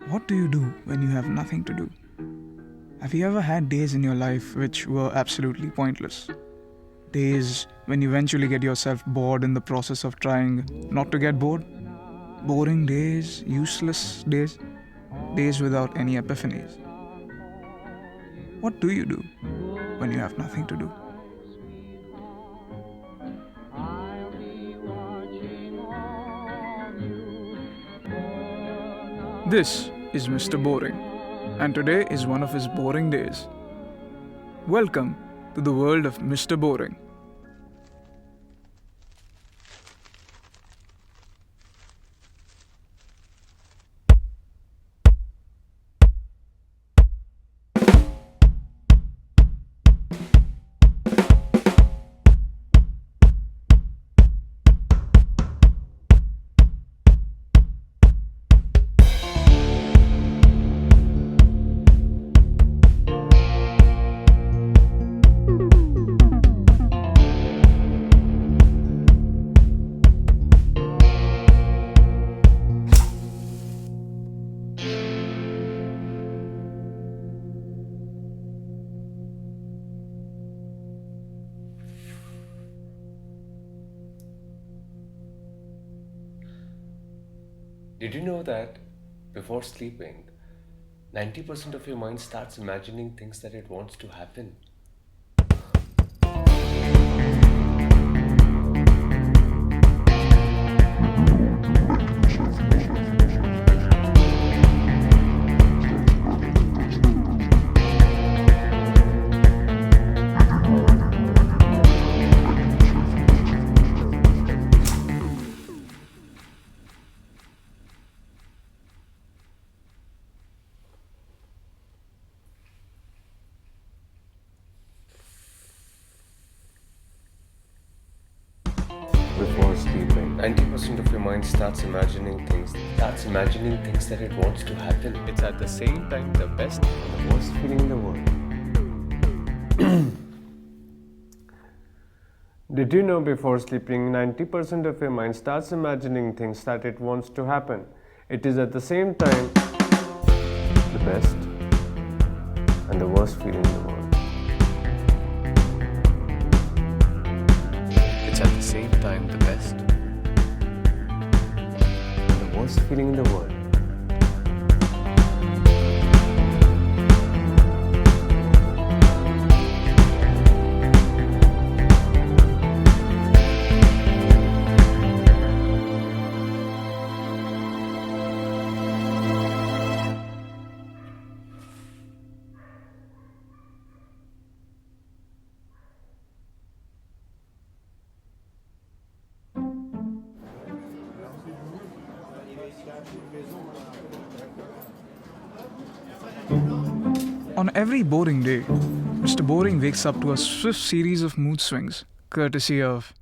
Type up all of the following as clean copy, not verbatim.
What do you do when you have nothing to do? Have you ever had days in your life which were absolutely pointless? Days when you eventually get yourself bored in the process of trying not to get bored? Boring days, useless days, days without any epiphanies. What do you do when you have nothing to do? This is Mr. Boring, and today is one of his boring days. Welcome to the world of Mr. Boring. Did you know that before sleeping, 90% of your mind starts imagining things that it wants to happen? Before sleeping, 90% of your mind starts imagining things that it wants to happen. It's at the same time the best and the worst feeling in the world. Did you know before sleeping, 90% of your mind starts imagining things that it wants to happen? It is at the same time the best and the worst feeling in the world. It's at the same time the best and the worst feeling in the world. On every boring day, Mr. Boring wakes up to a swift series of mood swings, courtesy of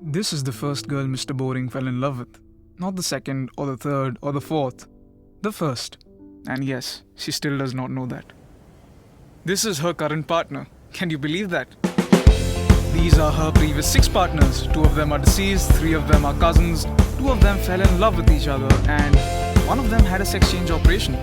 This is the first girl Mr. Boring fell in love with. Not the second, or the third, or the fourth. The first. And yes, she still does not know that. This is her current partner. Can you believe that? These are her previous 6 partners. 2 of them are deceased, 3 of them are cousins, 2 of them fell in love with each other, and 1 of them had a sex change operation.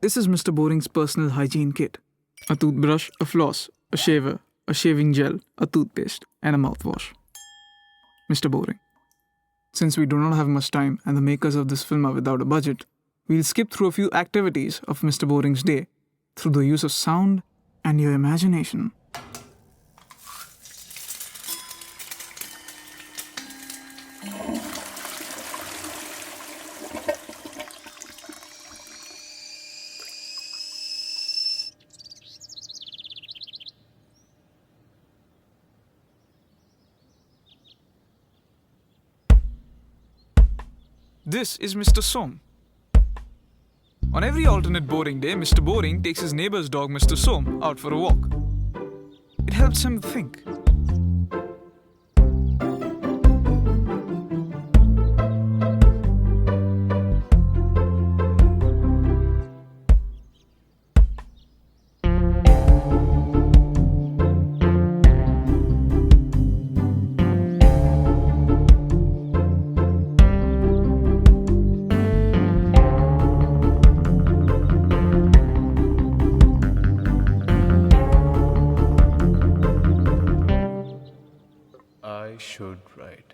This is Mr. Boring's personal hygiene kit. A toothbrush, a floss, a shaver, a shaving gel, a toothpaste, and a mouthwash. Mr. Boring. Since we do not have much time and the makers of this film are without a budget, we'll skip through a few activities of Mr. Boring's day through the use of sound and your imagination. This is Mr. Som. On every alternate boring day, Mr. Boring takes his neighbor's dog, Mr. Som, out for a walk. It helps him think. I should write.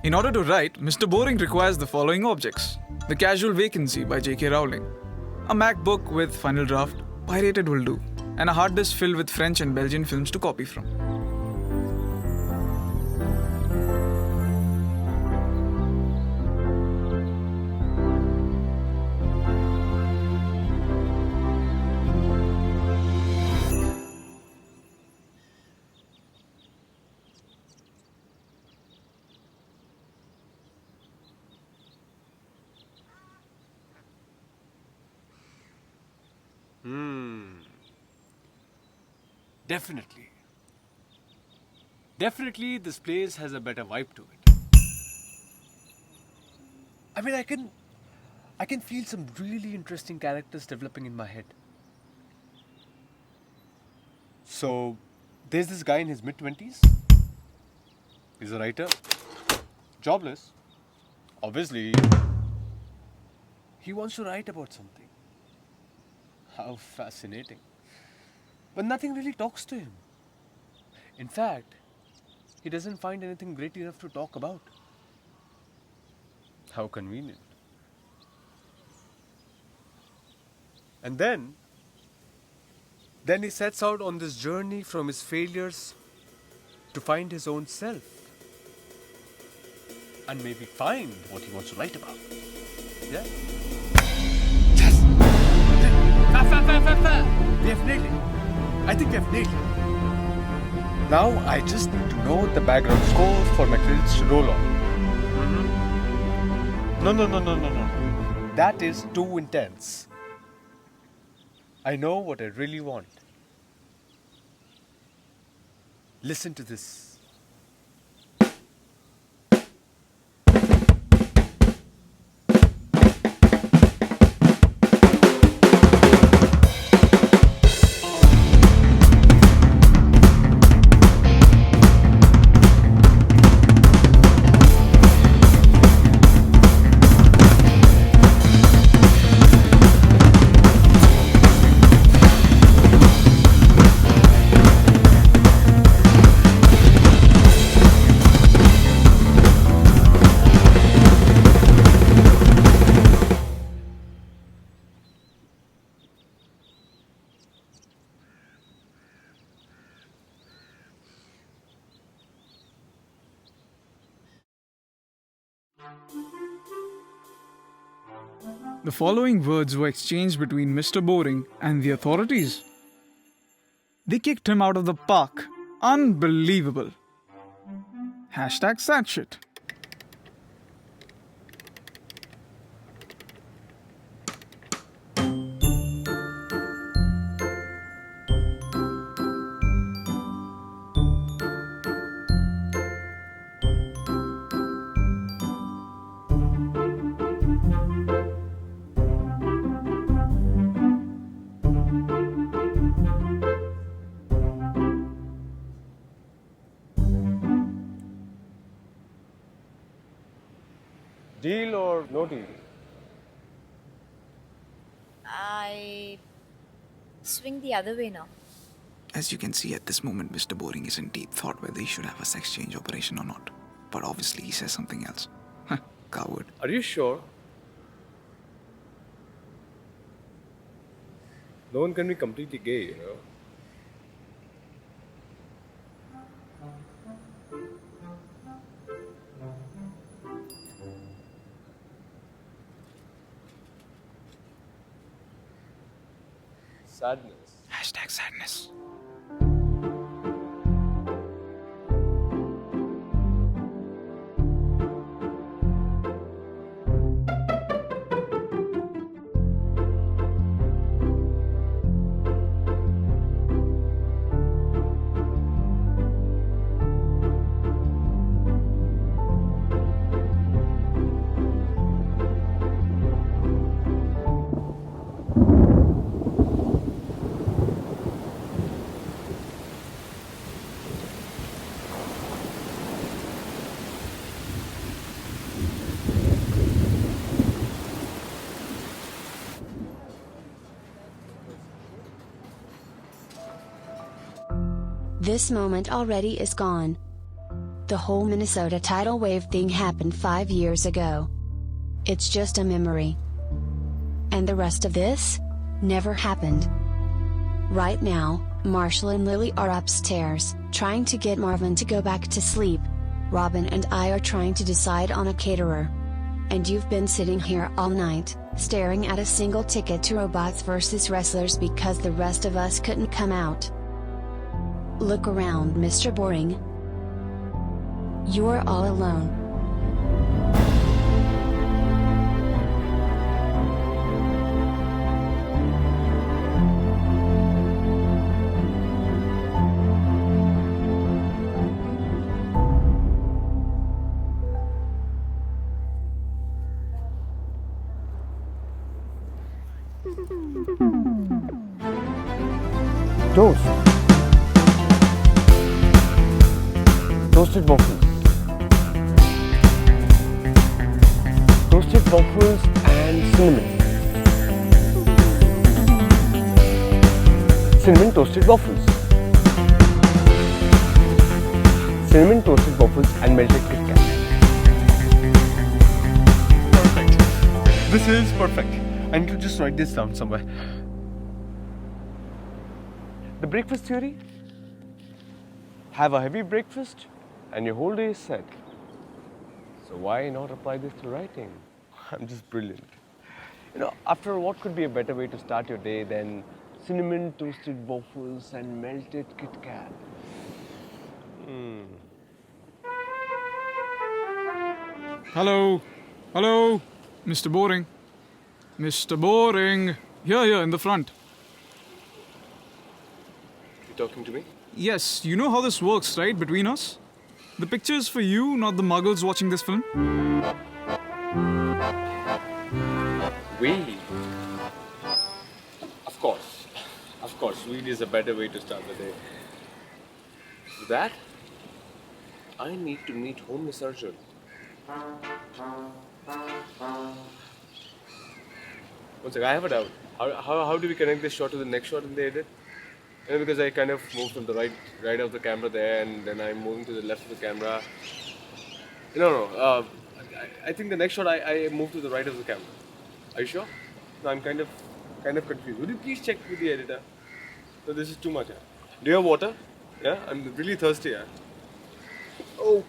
In order to write, Mr. Boring requires the following objects. The Casual Vacancy by J.K. Rowling. A MacBook with Final Draft, pirated will do. And a hard disk filled with French and Belgian films to copy from. Definitely this place has a better vibe to it. I mean, I can feel some really interesting characters developing in my head. So, there's this guy in his mid-20s. He's a writer. Jobless. Obviously, he wants to write about something. How fascinating. But nothing really talks to him. In fact, he doesn't find anything great enough to talk about. How convenient. And then he sets out on this journey from his failures to find his own self. And maybe find what he wants to write about. Yeah? Yes! We have nailed it. I think we have nailed it. Now I just need to know the background score for my credits to roll on. No. That is too intense. I know what I really want. Listen to this. The following words were exchanged between Mr. Boring and the authorities. They kicked him out of the park. Unbelievable. Hashtag sad shit. Deal or no deal? I swing the other way now. As you can see at this moment, Mr. Boring is in deep thought whether he should have a sex change operation or not. But obviously he says something else. Coward. Are you sure? No one can be completely gay, you know. Sadness. Hashtag sadness. This moment already is gone. The whole Minnesota tidal wave thing happened 5 years ago. It's just a memory. And the rest of this? Never happened. Right now, Marshall and Lily are upstairs, trying to get Marvin to go back to sleep. Robin and I are trying to decide on a caterer. And you've been sitting here all night, staring at a single ticket to robots versus wrestlers because the rest of us couldn't come out. Look around, Mr. Boring. You're all alone. Toast. toasted waffles. Toasted waffles and cinnamon. Cinnamon toasted waffles. Cinnamon toasted waffles and melted Kit Kat. Perfect. This is perfect. I need to just write this down somewhere. The breakfast theory? Have a heavy breakfast and your whole day is set. So why not apply this to writing? I'm just brilliant. You know, after all, what could be a better way to start your day than cinnamon toasted waffles and melted Kit Kat? Hello. Hello. Mr. Boring. Mr. Boring. Here, in the front. You talking to me? Yes, you know how this works, right, between us? The picture's for you, not the muggles watching this film. Weed. Of course, weed is a better way to start the day. For that, I need to meet home researcher. One second, I have a doubt. How do we connect this shot to the next shot in the edit? You know, because I kind of moved from the right of the camera there, and then I'm moving to the left of the camera. No. I think the next shot I moved to the right of the camera. Are you sure? No, I'm kind of confused. Would you please check with the editor? No, this is too much. Do you have water? Yeah, I'm really thirsty. Yeah. Oh.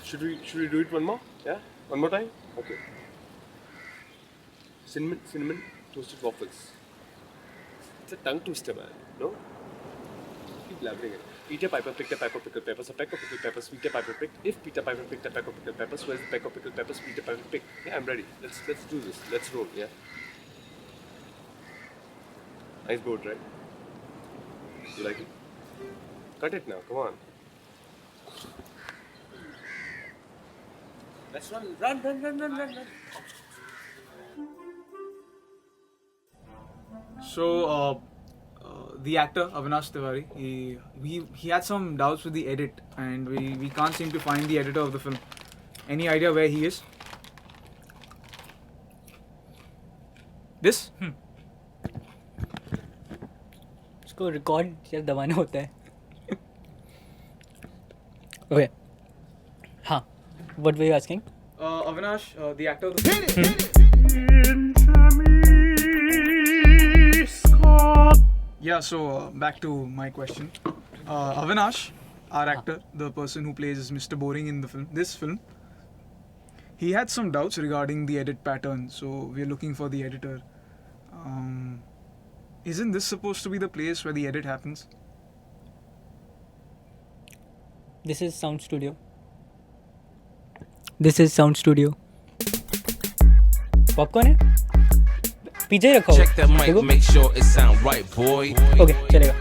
Should we do it one more? Yeah, one more time. Okay. Cinnamon toasted waffles. It's a tongue twister, man. No? Keep blabbering it. Peter Piper picked a peck of pickled peppers. A peck of pickled peppers Peter Piper picked. If Peter Piper picked a peck of pickled peppers, where's the peck of pickled peppers Peter Piper picked? Yeah, I'm ready. Let's do this. Let's roll. Yeah. Nice board, right? You like it? Cut it now. Come on. Let's run. So, the actor Avinash Tiwari, he had some doubts with the edit, and we can't seem to find the editor of the film. Any idea where he is? This? उसको record शायद दबाना होता है. Okay. हाँ. What were you asking? Avinash, the actor of the film. Yeah, so back to my question. Avinash, our actor, the person who plays Mr. Boring in this film, he had some doubts regarding the edit pattern, so we're looking for the editor. Isn't this supposed to be the place where the edit happens? This is sound studio. Popcorn है? पीछे ही रखा हो. Check that mic, make sure it sound right, boy. Okay, चलेगा.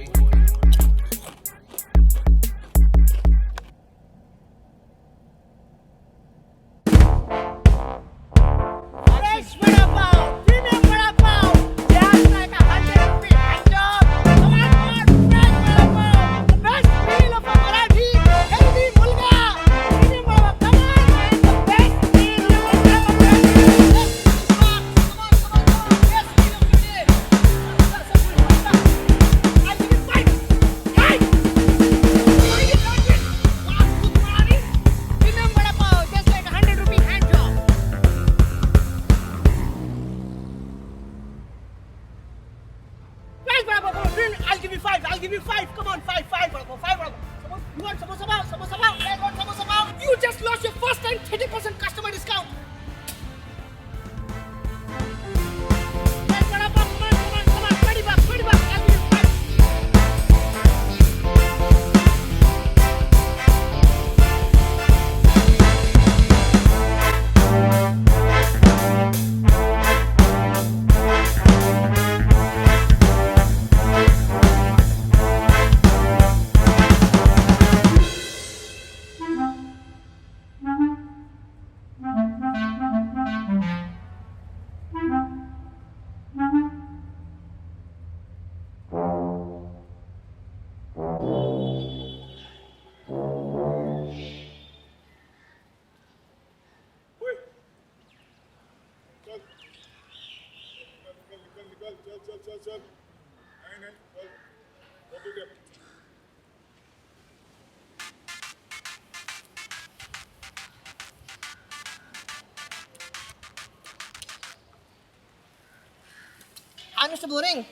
Hi, Mr. Boring.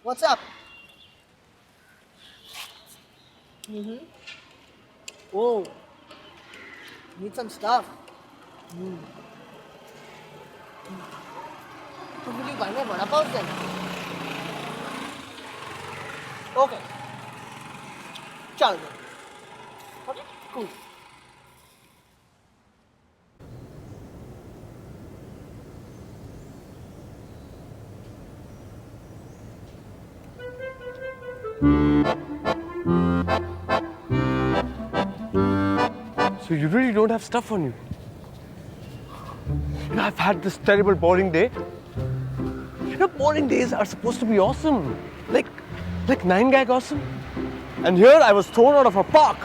What's up? Oh, need some stuff. So will you buy me a vada pav then? Okay. Chalo then. Okay, cool. So you really don't have stuff on you? You know, I've had this terrible boring day. You know, boring days are supposed to be awesome. Like 9gag awesome. And here I was thrown out of a park.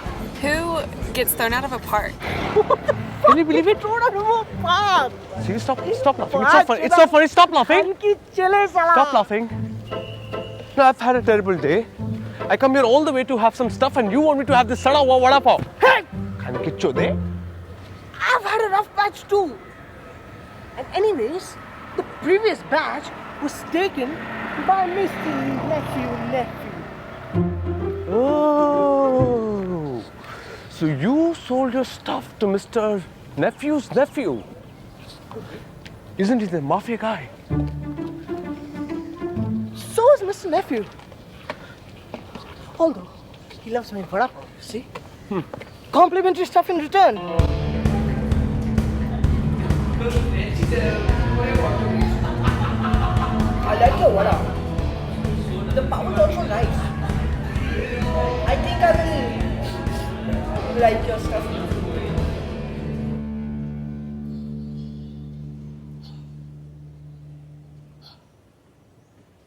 Who gets thrown out of a park? Can you believe it? Thrown out of a park. See, stop laughing. It's so funny. It's so funny. Stop laughing. Stop laughing. No, I've had a terrible day. I come here all the way to have some stuff and you want me to have this sada hua vada pav. Hey! Can you get there? I've had a rough batch too. And anyways, the previous batch was taken by Mr. Nephew. Oh, so you sold your stuff to Mr. Nephew's nephew. Isn't he the mafia guy? So is Mr. Nephew. Although, he loves my vada pav, see? Complimentary stuff in return. I like your vada. The pav is also nice. I think I will like your stuff.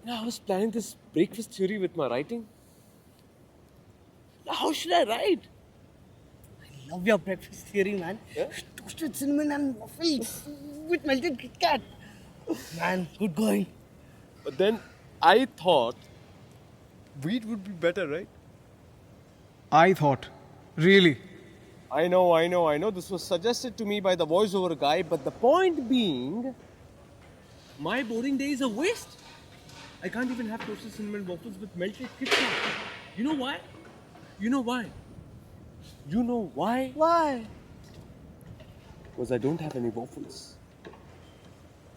I was planning this breakfast theory with my writing. How should I write? I love your breakfast theory, man. Yeah? Toasted cinnamon and waffles with melted Kit Kat. Man, good going. But then I thought wheat would be better, right? I thought. Really? I know. This was suggested to me by the voiceover guy, but the point being, my boring day is a waste. I can't even have toasted cinnamon waffles with melted Kit Kat. You know why? You know why? Why? Because I don't have any waffles.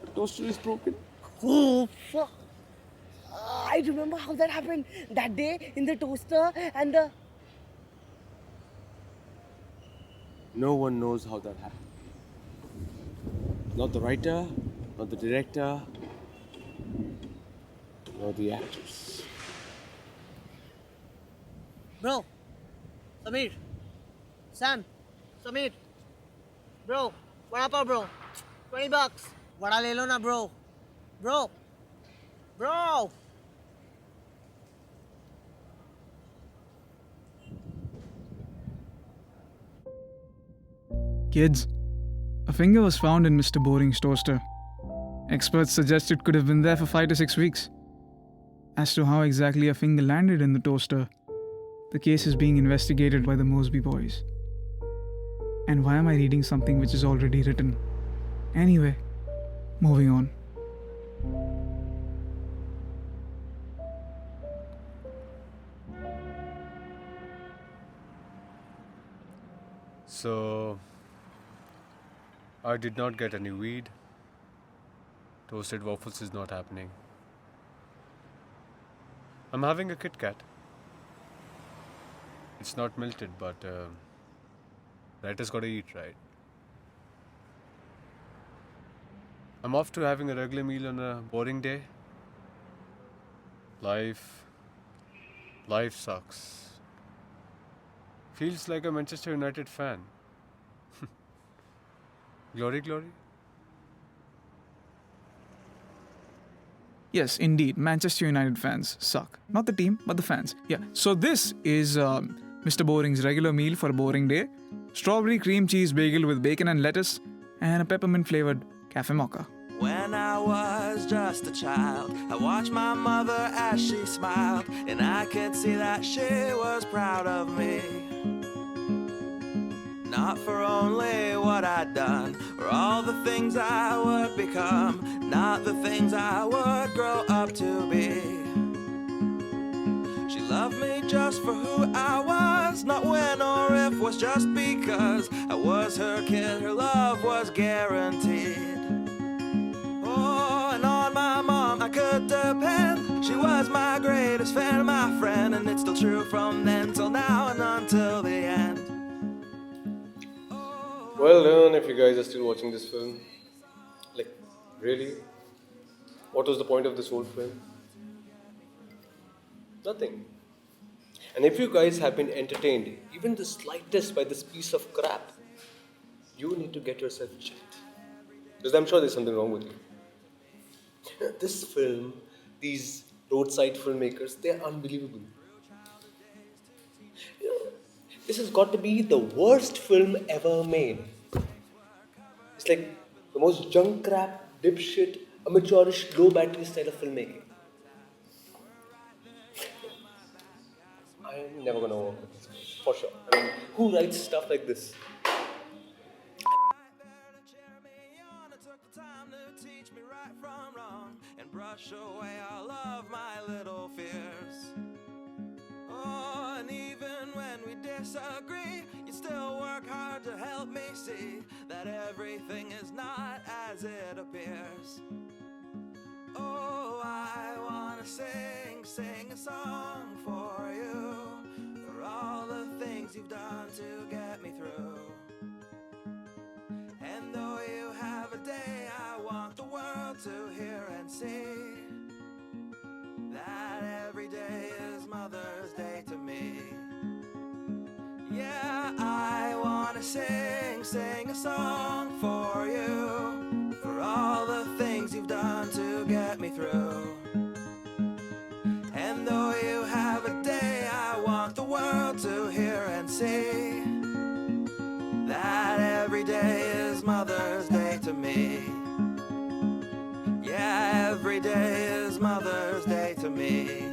The toaster is broken. Oh, fuck. I remember how that happened that day in the toaster and the... No one knows how that happened. Not the writer, not the director, nor the actors. Bro, Samir, Sam, Samir, bro, vada pav, bro, $20. Vada le lo na, bro. Bro. Kids, a finger was found in Mr. Boring's toaster. Experts suggest it could have been there for 5 to 6 weeks. As to how exactly a finger landed in the toaster, the case is being investigated by the Mosby boys. And why am I reading something which is already written? Anyway, moving on. So, I did not get any weed. Toasted waffles is not happening. I'm having a Kit Kat. It's not melted, but writer's gotta eat, right? I'm off to having a regular meal on a boring day. Life sucks. Feels like a Manchester United fan. Glory. Yes, indeed, Manchester United fans suck. Not the team, but the fans. Yeah, so this is Mr. Boring's regular meal for a boring day. Strawberry cream cheese bagel with bacon and lettuce and a peppermint flavored cafe mocha. When when I was just a child. I watched my mother as she smiled, and I could see that she was proud of me. Not for only what I'd done, or all the things I would become, not the things I would grow up to be. She loved me just for who I was, not when or if, was just because I was her kid, her love was guaranteed. Oh, and on my mom I could depend. She was my greatest fan, my friend, and it's still true from then till now and until the end. Well done if you guys are still watching this film. Like, really? What was the point of this whole film? Nothing. And if you guys have been entertained, even the slightest, by this piece of crap, you need to get yourself checked. Because I'm sure there's something wrong with you. This film, these roadside filmmakers, they're unbelievable. This has got to be the worst film ever made. It's like the most junk crap, dipshit, amateurish, low battery style of filmmaking. I'm never gonna work with this guy, for sure. I mean, who writes stuff like this? Brush away all of my little fears. Oh, and even when we disagree, you still work hard to help me see that everything is not as it appears. Oh, I wanna sing a song for you, for all the things you've done to get me through. And though you have a day, I want the world to hear and see that every day is Mother's Day to me. Yeah, I wanna sing a song for you, for all the things you've done to get me through. And though you have a day, I want the world to hear and see that every day is Mother's Day to me. Yeah, every day is Mother's Day to me.